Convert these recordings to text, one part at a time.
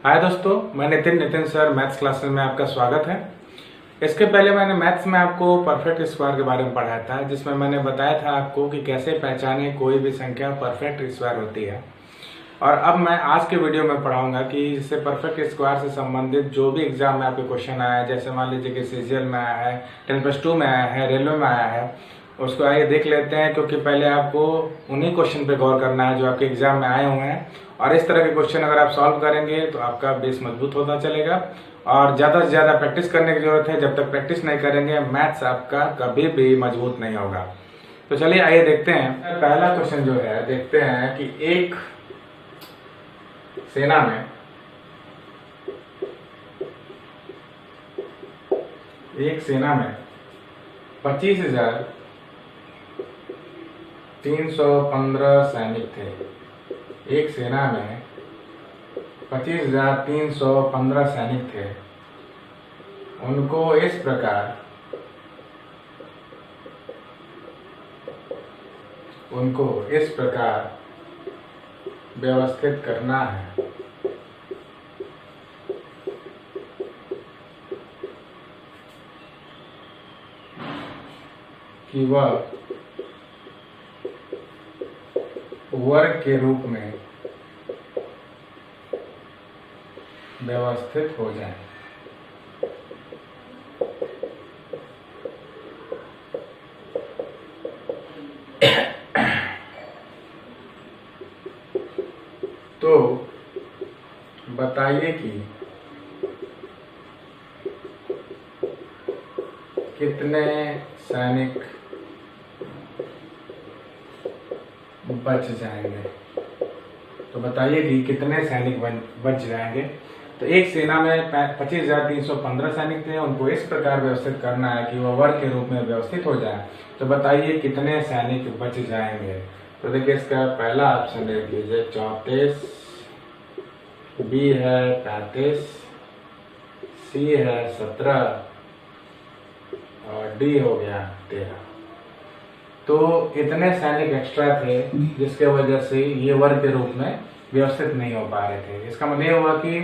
हाय दोस्तों, मैं Nitin sir maths classes में आपका स्वागत है। इसके पहले मैंने मैथ्स में आपको परफेक्ट स्क्वायर के बारे में पढ़ाया था, जिसमें मैंने बताया था आपको कि कैसे पहचाने कोई भी संख्या परफेक्ट स्क्वायर होती है। और अब मैं आज के वीडियो में पढ़ाऊंगा कि इससे परफेक्ट स्क्वायर से संबंधित जो भी एग्जाम में आपके क्वेश्चन आया है, जैसे मान लीजिए कि सीजीएल में आया है, 10+2 में आया है, रेलवे में आया है, उसको आइए देख लेते हैं। क्योंकि पहले आपको उन्हीं क्वेश्चन पे गौर करना है जो आपके एग्जाम में आए हुए हैं, और इस तरह के क्वेश्चन अगर आप सॉल्व करेंगे तो आपका बेस मजबूत होता चलेगा। और ज़्यादा से ज़्यादा प्रैक्टिस करने की जरूरत है। जब तक प्रैक्टिस नहीं करेंगे मैथ्स आपका कभी भी मजबूत नहीं होगा। तो चलिए आइए देखते हैं। पहला क्वेश्चन जो है, देखते हैं कि एक सेना में 25,315 सैनिक थे। एक सेना में 25,315 सैनिक थे। उनको इस प्रकार व्यवस्थित करना है कि वह वर्ग के रूप में व्यवस्थित हो जाए। तो बताइए कि कितने सैनिक बच जाएंगे। तो बताइए कि कितने सैनिक बच जाएंगे। तो एक सेना में 25,315 सैनिक थे। उनको इस प्रकार व्यवस्थित करना है कि वह वर्ग के रूप में व्यवस्थित हो जाए। तो बताइए कितने सैनिक बच जाएंगे। तो देखिए, इसका पहला ऑप्शन देख लीजिए 34, बी है 35, सी है 17 और डी हो गया 13। तो इतने सैनिक एक्स्ट्रा थे जिसके वजह से ये वर्ग के रूप में व्यवस्थित नहीं हो पा रहे थे। इसका मतलब ये हुआ कि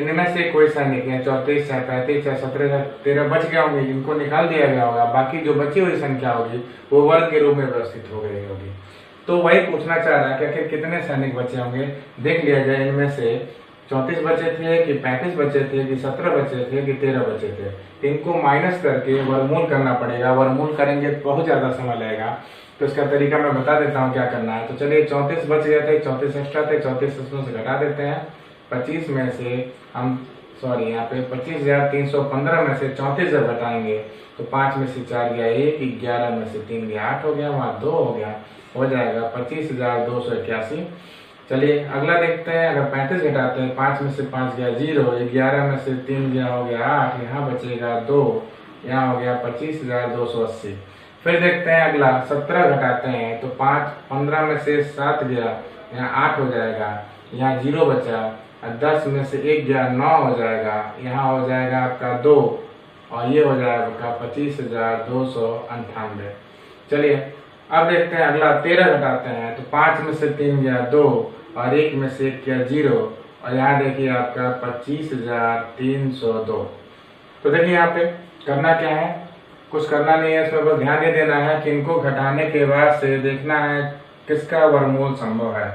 इनमें से कोई सैनिक है 34 है 35 है 17 है 13 बच गए होंगे, इनको निकाल दिया गया होगा। बाकी जो बची हुई संख्या होगी वो वर्ग के रूप में व्यवस्थित हो गई होगी। तो वही पूछना चाह रहा है कि आखिर कितने सैनिक बचे होंगे। देख लिया जाए, इनमें से 34 बचे थे कि 35 बचे थे कि 17 बचे थे कि 13 बचे थे। इनको माइनस करके वर्गमूल करना पड़ेगा। वर्गमूल करेंगे तो बहुत ज्यादा समय लगेगा। तो इसका तरीका मैं बता देता हूँ क्या करना है। तो चलिए, 34 बच गए थे, 34 एक्स्ट्रा थे, 34 उसमें से घटा देते हैं। 25 में से हम यहाँ पे 25,315 में से 34 जब घटाएंगे तो 5 में से 4 गया 1, 11 में से 3 गया 8 हो गया, वहाँ 2 हो गया, हो जाएगा 25,281। चलिए अगला देखते हैं। अगर 35 घटाते हैं, 5 में से 5 गया 0, 11 में से 3 गया हो गया 8, यहाँ बचेगा 2, यहाँ हो गया 25,280। फिर देखते हैं अगला 17 घटाते हैं तो 15 में से 7 गया, यहाँ 8 हो जाएगा, यहाँ 0 बचा, 10 में से 1 गया 9 हो जाएगा, यहाँ हो जाएगा आपका 2 और ये हो जाएगा आपका 25,298। चलिए अब देखते हैं अगला 13 घटाते हैं तो 5 में से 3 गया 2 और 1 में से 1 गया 0 और यहाँ देखिए आपका 25,302। तो देखिए यहाँ पे करना क्या है, कुछ करना नहीं है। इसमें बस ध्यान ये देना है कि इनको घटाने के बाद से देखना है किसका वर्गमूल संभव है।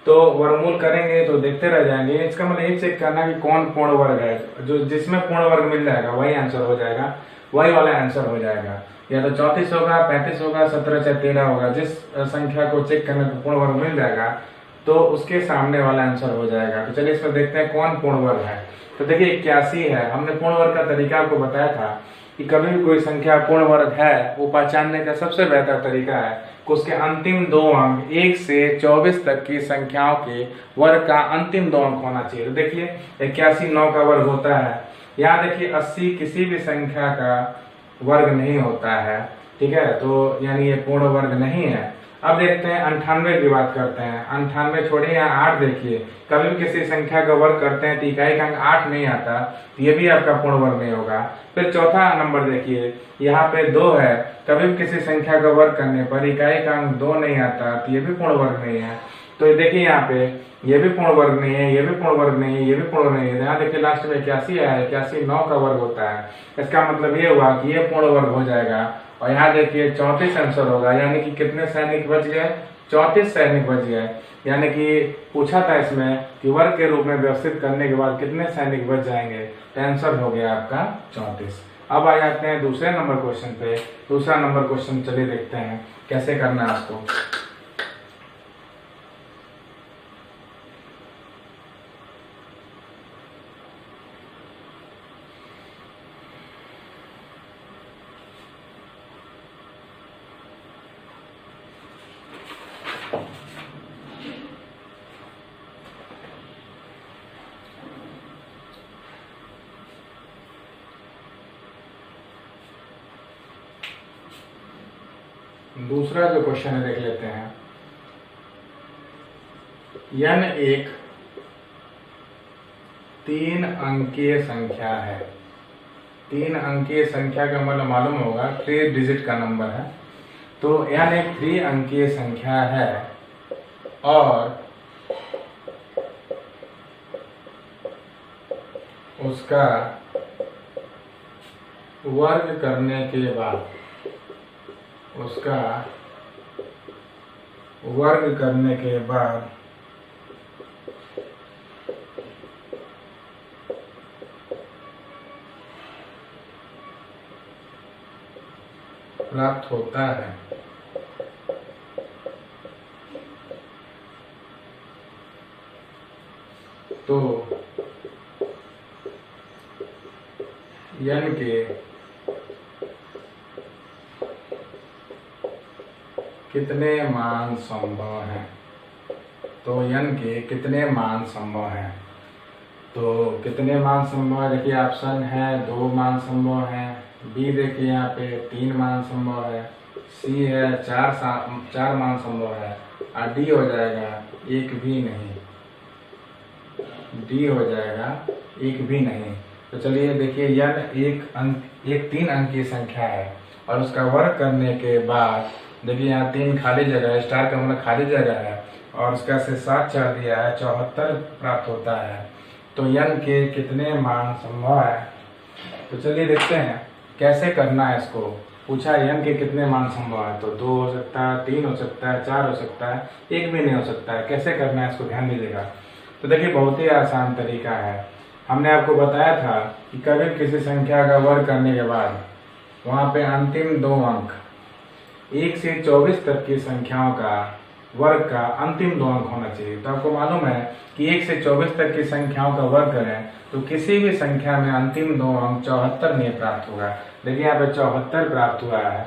तो वर्गमूल करेंगे तो देखते रह जाएंगे। इसका मतलब ये चेक करना कि कौन पूर्ण वर्ग है, जो जिसमें पूर्ण वर्ग मिल जाएगा वही आंसर हो जाएगा, वही वाला आंसर हो जाएगा। या तो 34 होगा, 35 होगा, 17 या 13 होगा। जिस संख्या को चेक करने को पूर्ण वर्ग मिल जाएगा तो उसके सामने वाला आंसर हो जाएगा। तो चलिए इसमें देखते हैं कौन पूर्ण वर्ग है। तो देखिए 81 है। हमने पूर्ण वर्ग का तरीका आपको बताया था कि कभी भी कोई संख्या पूर्ण वर्ग है वो पहचानने का सबसे बेहतर तरीका है कि उसके अंतिम 2 अंक 1 से 24 तक की संख्याओं के वर्ग का अंतिम 2 अंक होना चाहिए। तो देखिए 81 9 का वर्ग होता है। यहाँ देखिए 80 किसी भी संख्या का वर्ग नहीं होता है, ठीक है, तो यानी ये पूर्ण वर्ग नहीं है। अब देखते हैं 98 की बात करते हैं। 98 छोड़िए, यहाँ 8 देखिए, कभी भी किसी संख्या का वर्ग करते हैं तो इकाई का अंक 8 नहीं आता, तो ये भी आपका पूर्ण वर्ग नहीं होगा। फिर चौथा नंबर देखिए, यहाँ पे 2 है, कभी भी किसी संख्या का वर्ग करने पर इकाई का अंक 2 नहीं आता तो ये भी पूर्ण वर्ग नहीं है। तो ये देखिए यहाँ पे ये भी पूर्ण वर्ग नहीं है, ये भी पूर्ण वर्ग नहीं है, ये भी पूर्ण नहीं है। यहाँ देखिए लास्ट में 81 आया है, 81 9 का वर्ग होता है। इसका मतलब ये हुआ कि ये पूर्ण वर्ग हो जाएगा। और यहाँ देखिए 34 आंसर होगा, यानी कि कितने सैनिक बच गए? 34 सैनिक बच गए। यानी कि पूछा था इसमें कि वर्ग के रूप में व्यवस्थित करने के बाद कितने सैनिक बच जाएंगे, तो आंसर हो गया आपका 34। अब आ जाते हैं दूसरे नंबर क्वेश्चन पे। दूसरा नंबर क्वेश्चन चलिए देखते हैं कैसे करना है इसको। दूसरा जो क्वेश्चन है देख लेते हैं। n एक 3 अंकीय संख्या है। 3 अंकीय संख्या का मतलब मालूम होगा 3 डिजिट का नंबर है। तो n एक 3 अंकीय संख्या है और उसका वर्ग करने के बाद प्राप्त होता है। तो n के कितने मान संभव हैं? तो n के कितने मान संभव हैं? तो कितने मान संभव है? देखिए ऑप्शन है 2 मान संभव है, बी देखिए यहाँ पे 3 मान संभव है, सी है 4 मान संभव है, और डी हो जाएगा एक भी नहीं। डी हो जाएगा एक भी नहीं। तो चलिए देखिए n एक 3 अंक की संख्या है और उसका वर्ग करने के बाद देखिए यहाँ 3 खाली जगह है, स्टार का मतलब खाली जगह है, और उसका से 7 चार दिया है, 74 प्राप्त होता है। तो n के कितने मान संभव है? तो चलिए देखते हैं कैसे करना है इसको। पूछा n के कितने मान संभव है, तो 2 हो सकता है, 3 हो सकता है, 4 हो सकता है, एक भी नहीं हो सकता है। कैसे करना है इसको ध्यान दीजिएगा। तो देखिए बहुत ही आसान तरीका है। हमने आपको बताया था कि कभी किसी संख्या का वर्ग करने के बाद वहाँ पे अंतिम 2 अंक 1 से 24 तक की संख्याओं का वर्ग का अंतिम 2 अंक होना चाहिए। तो आपको मालूम है कि 1 से 24 तक की संख्याओं का वर्ग करें तो किसी भी संख्या में अंतिम 2 अंक 74 नहीं प्राप्त होगा। देखिए यहाँ पे 74 प्राप्त हुआ है।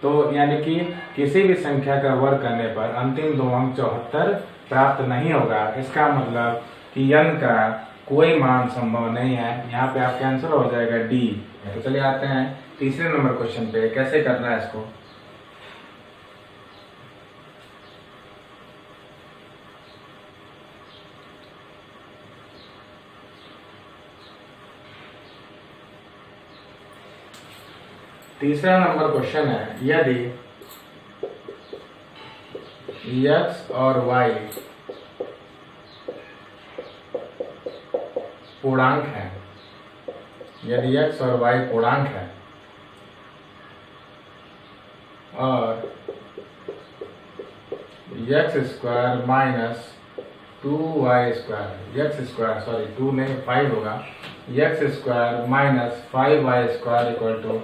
तो यानी कि किसी भी संख्या का वर्ग करने पर अंतिम 2 अंक 74 प्राप्त नहीं होगा। इसका मतलब कि n का कोई मान संभव नहीं है। यहाँ पे आपका आंसर हो जाएगा डी। तो चलिए आते हैं तीसरे नंबर क्वेश्चन पे, कैसे करना है इसको। तीसरा नंबर क्वेश्चन है, यदि x और y पूर्णांक है, यदि x और y पूर्णांक है और x square minus 2y square, x square sorry 2 नहीं 5 होगा, x square minus 5y square equal to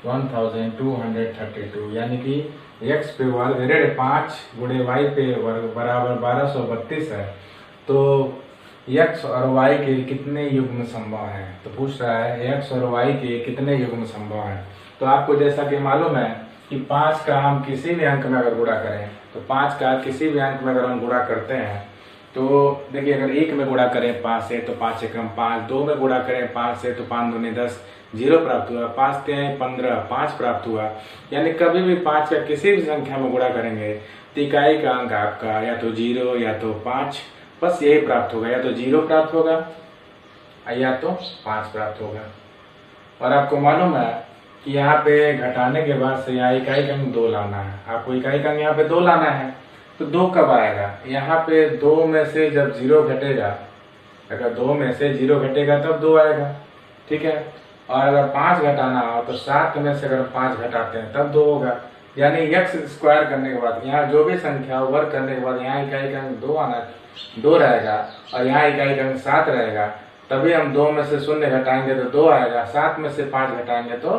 1232, यानी कि x पे वर्ग ऋण 5 गुणे y पे वर्ग बराबर 1232 है। तो x और y के कितने युग्म संभव हैं? तो पूछ रहा है x और y के कितने युग्म संभव हैं। तो आपको जैसा कि मालूम है कि 5 का हम किसी भी अंक में अगर गुणा करें, तो 5 का किसी भी अंक में अगर हम गुणा करते हैं तो देखिए अगर 1 में गुणा करें 5 से तो 5 से कम 5, 2 में गुणा करें 5 से तो 5 दूनी 10, 0 प्राप्त हुआ, 5 तिहाई 15, 5 प्राप्त हुआ। यानी कभी भी 5 का किसी भी संख्या में गुणा करेंगे तो इकाई का अंक आपका या तो 0 या तो 5, बस यही प्राप्त होगा, या तो 0 प्राप्त होगा या तो 5 प्राप्त होगा। और आपको मालूम है कि यहाँ पे घटाने के बाद से यहाँ इकाई का अंक 2 लाना है। आपको इकाई का अंक यहाँ पे 2 लाना है। तो 2 कब आएगा? यहाँ पे 2 में से जब 0 घटेगा, अगर 2 में से 0 घटेगा तब 2 आएगा, ठीक है। और अगर 5 घटाना हो तो 7 में से अगर 5 घटाते हैं तब 2 होगा। यानी x स्क्वायर करने के बाद यहाँ जो भी संख्या वर्ग करने के बाद यहाँ इकाई का अंक 2 रहेगा और यहाँ इकाई का अंक 7 रहेगा, तभी हम 2 में से 0 घटाएंगे तो 2 आएगा, 7 में से 5 घटाएंगे तो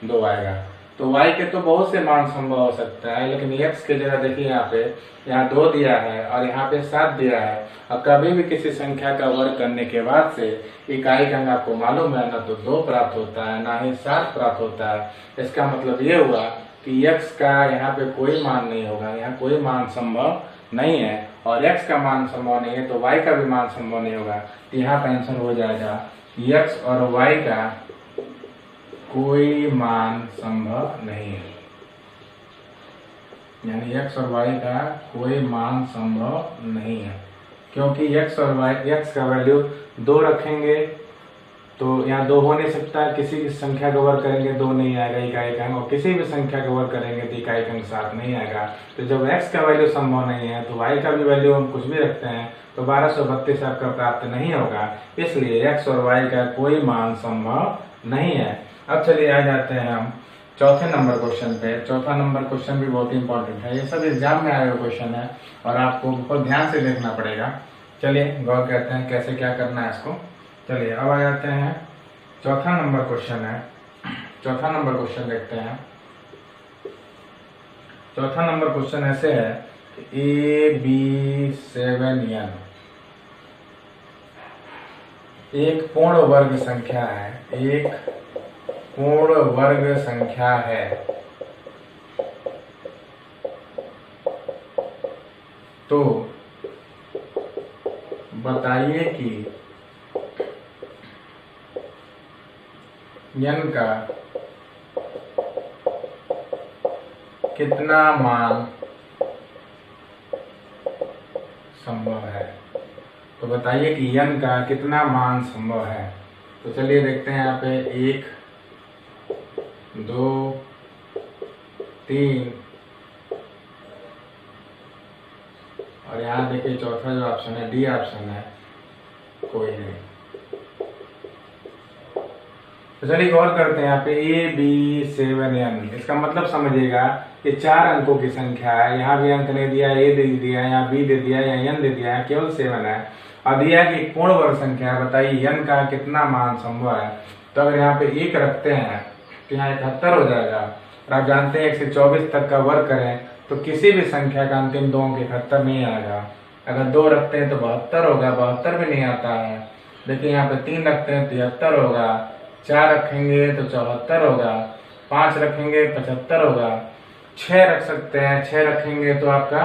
2 आएगा। तो y के तो बहुत से मान संभव हो सकता है, लेकिन x की जगह देखिए यहाँ 2 दिया है और यहाँ पे 7 दिया है। और कभी भी किसी संख्या का वर्ग करने के बाद से इकाई का अंक आपको मालूम है, ना तो 2 प्राप्त होता है ना ही 7 प्राप्त होता है। इसका मतलब ये हुआ कि x का यहाँ पे कोई मान नहीं होगा, यहाँ कोई मान संभव नहीं है, और x का मान संभव नहीं है तो y का भी मान संभव नहीं होगा। तो यहाँ का आंसर हो जाएगा x और y का कोई मान संभव नहीं है, यानी x और y का कोई मान संभव नहीं है, क्योंकि x और y, x का वैल्यू 2 रखेंगे तो यहाँ 2 हो नहीं सकता, किसी भी संख्या का वर्ग करेंगे 2 नहीं आएगा इकाई का अंक, और किसी भी संख्या का वर्ग करेंगे तो इकाई का अंक 7 नहीं आएगा। तो जब x का वैल्यू संभव नहीं है तो y का भी वैल्यू हम कुछ भी रखते हैं तो 1232 आपका प्राप्त नहीं होगा, इसलिए x और y का कोई मान संभव नहीं है। अब चलिए आ जाते हैं हम चौथे नंबर क्वेश्चन पे। चौथा नंबर क्वेश्चन भी बहुत इंपॉर्टेंट है, ये सब एग्जाम में आए हुए क्वेश्चन है और आपको बहुत ध्यान से देखना पड़ेगा। चलिए गौर करते हैं कैसे क्या करना है इसको। चलिए अब आ जाते हैं, चौथा नंबर क्वेश्चन है। चौथा नंबर क्वेश्चन देखते हैं। चौथा नंबर क्वेश्चन ऐसे है कि AB7n एक पूर्ण वर्ग संख्या है, एक पूर्ण वर्ग संख्या है, तो बताइए कि n का कितना मान संभव है। तो बताइए कि n का कितना मान संभव है। तो चलिए देखते हैं यहाँ पे 1 2 3 और यहाँ देखिए चौथा जो ऑप्शन है डी ऑप्शन है, कोई नहीं। तो चलिए गौर करते हैं यहाँ पे AB7n, इसका मतलब समझिएगा ये 4 अंकों की संख्या है। यहाँ भी अंक नहीं दिया, A दे दिया, यहाँ B दे दिया, यहाँ n दे दिया, यहाँ केवल 7 है और दिया कि पूर्ण वर्ग संख्या है, बताइए n का कितना मान संभव है। तो अगर यहाँ पे 1 रखते हैं तो यहाँ 71 हो जाएगा, और आप जानते हैं 1 से 24 तक का वर्ग करें तो किसी भी संख्या का अंतिम 2 अंक 71 नहीं आएगा। अगर 2 रखते हैं तो 72 होगा, 72 भी नहीं आता है। देखिए यहाँ पे 3 रखते हैं 73 होगा, 4 रखेंगे तो 74 होगा, 5 रखेंगे 75 होगा, 6 रख सकते हैं, 6 रखेंगे तो आपका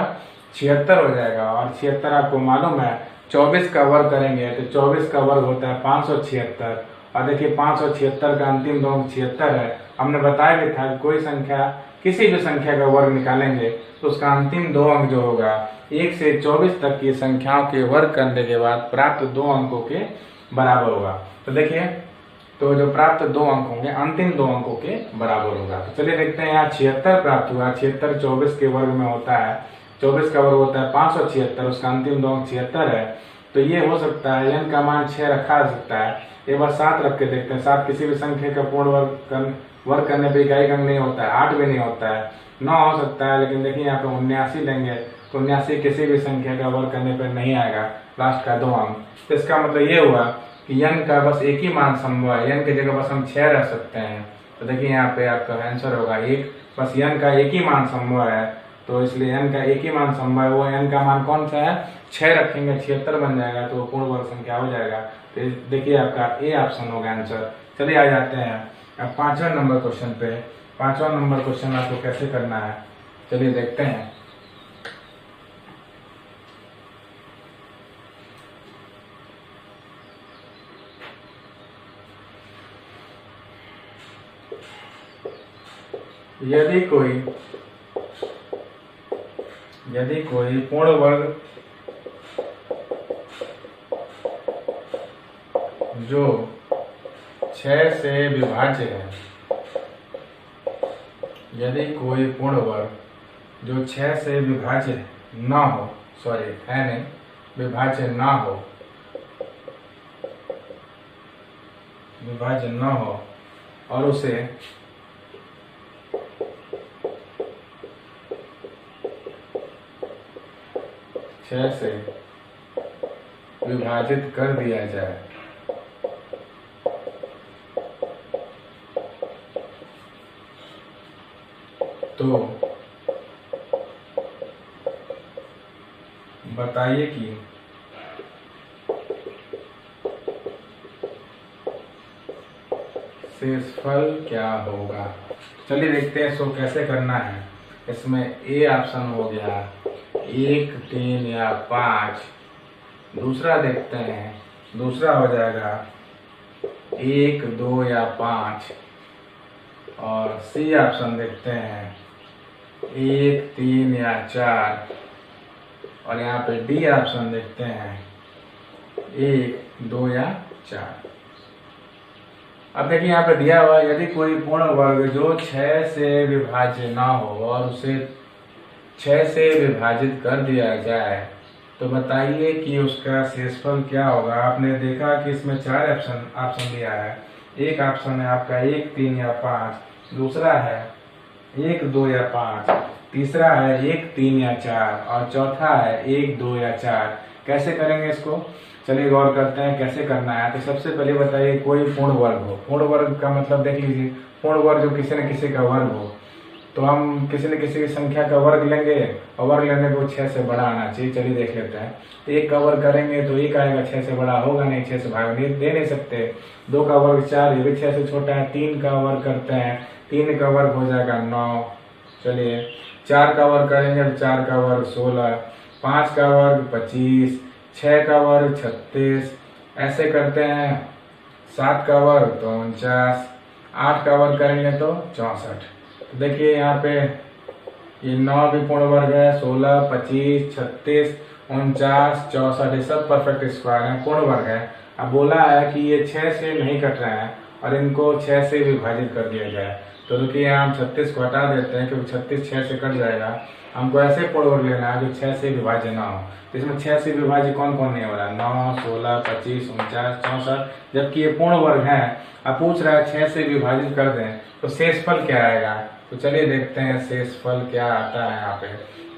76 हो जाएगा। और 76 आपको मालूम है 24 का वर्ग करेंगे तो 24 का वर्ग होता है 576, और देखिए 576 का अंतिम 2 अंक 76 है। हमने बताया भी था कोई संख्या किसी भी संख्या का वर्ग निकालेंगे तो उसका अंतिम 2 अंक जो होगा 1 से 24 तक की संख्याओं के वर्ग करने के बाद प्राप्त 2 अंकों के बराबर होगा। तो देखिए तो जो प्राप्त 2 अंक होंगे अंतिम 2 अंकों के बराबर होगा। तो चलिए देखते हैं यहाँ 76 प्राप्त हुआ, 76 24 के वर्ग में होता है, 24 का वर्ग होता है 576, उसका अंतिम 2 अंक 76 है। तो ये हो सकता है n का मान 6 रखा जा सकता है। एक बार 7 रख के देखते हैं, 7 किसी भी संख्या का पूर्ण वर्ग करने पे इकाई अंक नहीं होता है, 8 भी नहीं होता है, 9 हो सकता है, लेकिन देखिए यहाँ पे 79 लेंगे तो 79 किसी भी संख्या का वर्ग करने पर नहीं आएगा, लास्ट का 2 अंक। तो इसका मतलब ये हुआ कि n का बस एक ही मान संभव है, n की जगह बस हम 6 रख सकते हैं। तो देखिए यहाँ पे आपका आंसर होगा 1, बस n का एक ही मान संभव है, तो इसलिए n का एक ही मान संभव है। वो n का मान कौन सा है, 6 रखेंगे 76 बन जाएगा, तो पूर्ण वर्ग संख्या हो जाएगा। तो देखिए आपका ए ऑप्शन होगा आंसर। चलिए आ जाते हैं अब 5वां नंबर क्वेश्चन पे। 5वां नंबर क्वेश्चन आपको कैसे करना है चलिए देखते हैं। यदि कोई पूर्ण वर्ग जो 6 से विभाज्य है, यदि कोई पूर्ण वर्ग जो 6 से ना हो, सॉरी है नहीं, विभाज्य ना हो, विभाज्य ना हो और उसे छह से विभाजित कर दिया जाए तो बताइए कि शेषफल क्या होगा। चलिए देखते हैं इसको कैसे करना है। इसमें ए ऑप्शन हो गया 1, 3 या 5। दूसरा देखते हैं, दूसरा हो जाएगा 1, 2 या 5। और सी ऑप्शन देखते हैं 1, 3 या 4। और यहाँ पे डी ऑप्शन देखते हैं 1, 2 या 4। अब देखिए यहाँ पे दिया हुआ यदि कोई पूर्ण वर्ग जो 6 से विभाज्य ना हो और उसे 6 से विभाजित कर दिया जाए तो बताइए कि उसका शेषफल क्या होगा। आपने देखा कि इसमें 4 ऑप्शन दिया है। एक ऑप्शन है आपका 1, 3 या 5, दूसरा है 1, 2 या 5, तीसरा है 1, 3 या 4 और चौथा है 1, 2 या 4। कैसे करेंगे इसको, चलिए गौर करते हैं कैसे करना है। तो सबसे पहले बताइए कोई पूर्ण वर्ग हो। पूर्ण वर्ग का मतलब देख लीजिए, पूर्ण वर्ग जो किसी न किसी का वर्ग हो, तो हम किसी न किसी की संख्या का वर्ग लेंगे और वर्ग लेने को 6 से बड़ा आना चाहिए। चलिए देख लेते हैं। 1 का वर्ग करेंगे तो 1 आएगा, 6 से बड़ा होगा नहीं, 6 से भाग दे नहीं सकते। 2 का वर्ग 4, ये भी 6 से छोटा है। 3 का वर्ग करते हैं, 3 का वर्ग हो जाएगा 9। चलिए 4 का वर्ग करेंगे तो 4 का वर्ग 16, 5 का वर्ग 25, 6 का वर्ग 36, ऐसे करते हैं। 7 का वर्ग तो 49, 8 का वर्ग करेंगे तो 64। तो देखिए यहाँ पे ये 9 भी पूर्ण वर्ग है, 16, 25, 36, 49, 64, ये सब परफेक्ट स्क्वायर है, पूर्ण वर्ग है। अब बोला है कि ये 6 से नहीं कट रहे हैं और इनको 6 से विभाजित कर दिया जाए। तो देखिए हम 36 को हटा देते हैं क्योंकि 36 6 से कट जाएगा। हमको ऐसे पूर्ण वर्ग लेना है जो 6 से विभाज्य ना हो। तो इसमें 6 से विभाज्य कौन कौन नहीं हो रहा है, 9, 16, 25, 49, 64, जबकि ये पूर्ण वर्ग है। अब पूछ रहा है 6 से विभाजित कर दें तो शेषफल क्या आएगा। तो चलिए देखते हैं शेषफल क्या आता है। यहाँ पे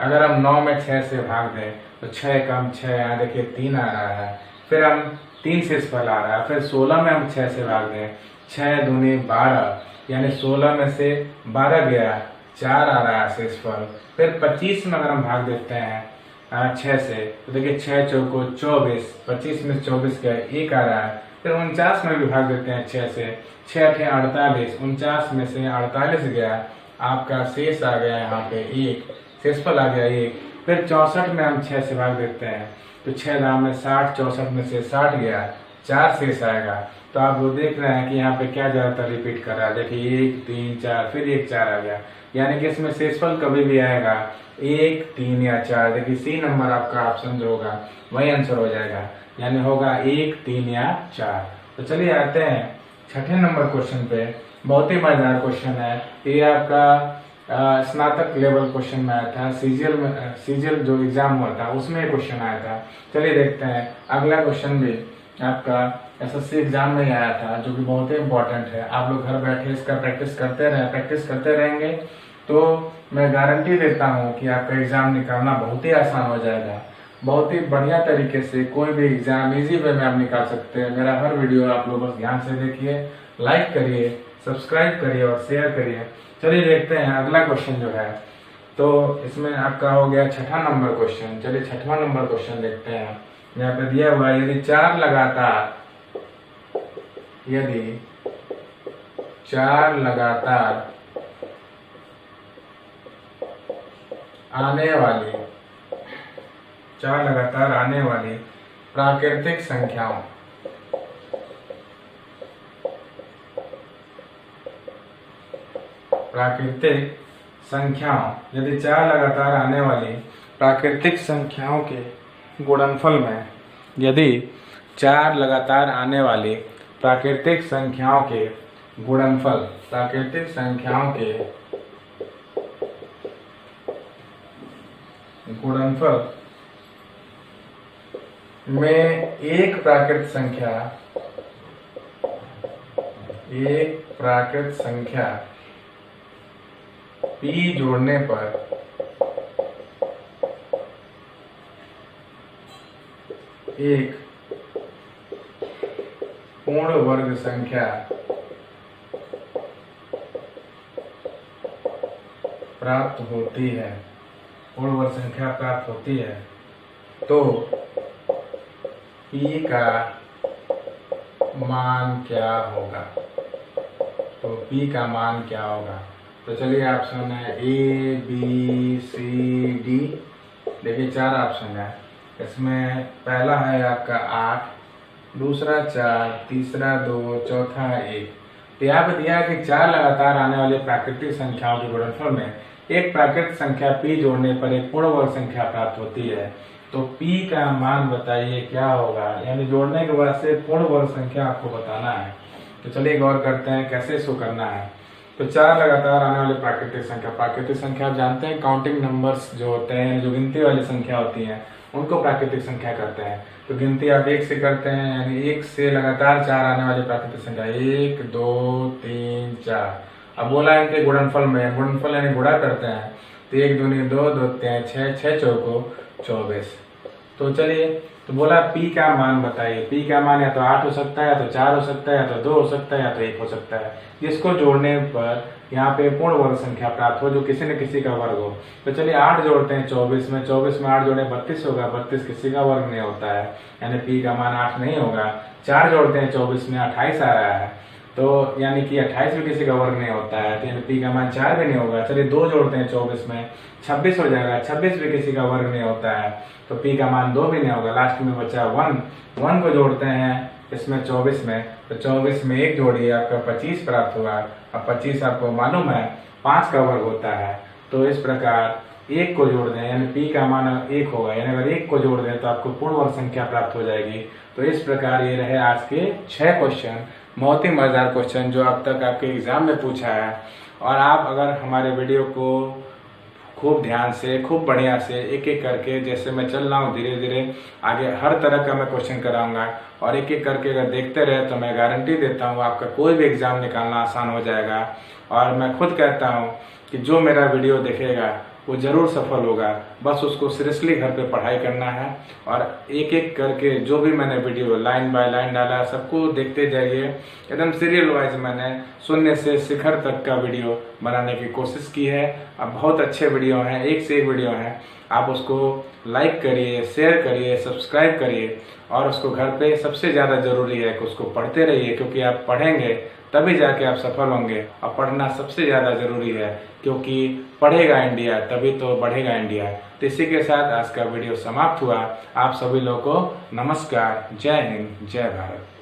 अगर हम 9 में 6 से भाग दें तो 6 कम 6, यहाँ देखिए 3 आ रहा है। फिर हम 3 शेषफल आ रहा है। फिर 16 में हम 6 से भाग दें, 6 दूनी 12, यानी 16 में से 12 गया, 4 आ रहा है शेषफल। फिर 25 में अगर हम भाग देते हैं 6 से तो देखिए 6 चौको 24, 25 में 24 गया, 1 आ रहा है। फिर 49 में भी भाग देते हैं 6 से, 6 8 48, 49 में से 48 गया, आपका शेष आ गया यहाँ पे 1, शेषफल आ गया 1। फिर 64 में हम 6 से भाग देते हैं तो 6 दाम में 60, 64 में से 60 गया, 4 शेष आएगा। तो आप वो देख रहे हैं कि यहाँ पे क्या ज्यादातर रिपीट कर रहा है। देखिए 1, 3, 4, फिर 1, 4 आ गया, यानी कि इसमें शेषफल कभी भी आएगा 1, 3 या 4। देखिए सी नंबर आपका ऑप्शन जो होगा वही आंसर हो जाएगा, यानी होगा 1, 3 या 4। तो चलिए आते हैं 6ठे नंबर क्वेश्चन पे। बहुत ही मजेदार क्वेश्चन है ये, आपका स्नातक लेवल क्वेश्चन में आया था। सीजीएल जो एग्जाम हुआ था उसमें ये क्वेश्चन आया था। चलिए देखते हैं। अगला क्वेश्चन भी आपका एसएससी एग्जाम में आया था, जो कि बहुत ही इंपॉर्टेंट है। आप लोग घर बैठे इसका प्रैक्टिस करते रहेंगे तो मैं गारंटी देता हूँ कि आपका एग्जाम निकालना बहुत ही आसान हो जाएगा। बहुत ही बढ़िया तरीके से कोई भी एग्जाम इजी वे में आप निकाल सकते हैं। मेरा हर वीडियो आप लोग बस ध्यान से देखिए, लाइक करिए, सब्सक्राइब करिए और शेयर करिए। चलिए देखते हैं अगला क्वेश्चन जो है। तो इसमें आपका हो गया 6ठा नंबर क्वेश्चन। चलिए 6वां नंबर क्वेश्चन देखते हैं। यहाँ पे दिया हुआ है यदि 4 लगातार आने वाली प्राकृतिक संख्याओं यदि 4 लगातार आने वाली प्राकृतिक संख्याओं के गुणनफल में, यदि 4 लगातार आने वाली प्राकृतिक संख्याओं के गुणनफल में एक प्राकृत संख्या p जोड़ने पर एक पूर्ण वर्ग संख्या प्राप्त होती है, पूर्ण वर्ग संख्या प्राप्त होती है, तो p का मान क्या होगा? तो p का मान क्या होगा? तो चलिए ऑप्शन है ए बी सी डी। देखिए 4 ऑप्शन है, इसमें पहला है आपका 8, दूसरा 4, तीसरा 2, चौथा 1। तो यहाँ पे दिया है कि 4 लगातार आने वाली प्राकृतिक संख्याओं के गुणनफल में एक प्राकृतिक संख्या p जोड़ने पर एक पूर्ण वर्ग संख्या प्राप्त होती है। तो p का मान बताइए क्या होगा, यानी जोड़ने के बाद से पूर्ण वर्ग संख्या आपको बताना है। तो चलिए गौर करते हैं कैसे इसको करना है। तो 4 लगातार आने वाली प्राकृतिक संख्या आप जानते हैं, काउंटिंग नंबर्स जो होते हैं, जो गिनती वाली संख्या होती हैं, उनको प्राकृतिक संख्या करते हैं। तो गिनती आप 1 से करते हैं, यानी 1 से लगातार 4 आने वाली प्राकृतिक संख्या 1 2 3 4। अब बोला इनके गुणनफल में, गुणनफल यानी गुणा करते हैं, तो 1 दूनी 2, 2 3 6, 6 चौको 24। तो चलिए, तो बोला p का मान बताइए। p का मान या तो 8 हो सकता है, या तो 4 हो सकता है, या तो 2 हो सकता है, या तो 1 हो सकता है, जिसको जोड़ने पर यहाँ पे पूर्ण वर्ग संख्या प्राप्त हो, जो किसी न किसी का वर्ग हो। तो चलिए 8 जोड़ते हैं 24 में, 24 में 8 जोड़े 32 होगा, 32 किसी का वर्ग नहीं होता है, यानी p का मान 8 नहीं होगा। 4 जोड़ते हैं 24 में, 28 आ रहा है, तो यानी कि 28 भी किसी का वर्ग नहीं होता है, तो यानी p का मान 4 भी नहीं होगा। चलिए 2 जोड़ते हैं 24 में, 26 हो जाएगा, 26 भी किसी का वर्ग नहीं होता है, तो p का मान 2 भी नहीं होगा। लास्ट में बचा 1 को जोड़ते हैं इसमें 24 में, तो 24 में 1 जोड़िए, आपका 25 प्राप्त हुआ। अब 25 आपको मालूम है 5 का वर्ग होता है, तो इस प्रकार 1 को जोड़ दें, यानी p का मान 1 होगा, यानी अगर 1 को जोड़ दें तो आपको पूर्ण वर्ग संख्या प्राप्त हो जाएगी। तो इस प्रकार ये रहे आज के 6 क्वेश्चन, बहुत ही मजेदार क्वेश्चन जो अब तक आपके एग्जाम में पूछा है। और आप अगर हमारे वीडियो को खूब ध्यान से, खूब बढ़िया से एक एक करके, जैसे मैं चल रहा हूँ धीरे धीरे आगे हर तरह का मैं क्वेश्चन कराऊंगा, और एक एक करके अगर देखते रहे तो मैं गारंटी देता हूँ आपका कोई भी एग्जाम निकालना आसान हो जाएगा। और मैं खुद कहता हूँ कि जो मेरा वीडियो देखेगा वो जरूर सफल होगा, बस उसको सीरियसली घर पे पढ़ाई करना है। और एक एक करके जो भी मैंने वीडियो लाइन बाय लाइन डाला सबको देखते जाइए, एकदम सीरियल वाइज मैंने शून्य से शिखर तक का वीडियो बनाने की कोशिश की है। अब बहुत अच्छे वीडियो हैं, एक से एक वीडियो हैं, आप उसको लाइक करिए, शेयर करिए, सब्सक्राइब करिए, और उसको घर पे सबसे ज़्यादा ज़रूरी है कि उसको पढ़ते रहिए, क्योंकि आप पढ़ेंगे तभी जाके आप सफल होंगे। और पढ़ना सबसे ज़्यादा ज़रूरी है, क्योंकि पढ़ेगा इंडिया तभी तो बढ़ेगा इंडिया। तो इसी के साथ आज का वीडियो समाप्त हुआ। आप सभी लोगों को नमस्कार, जय हिंद, जय भारत।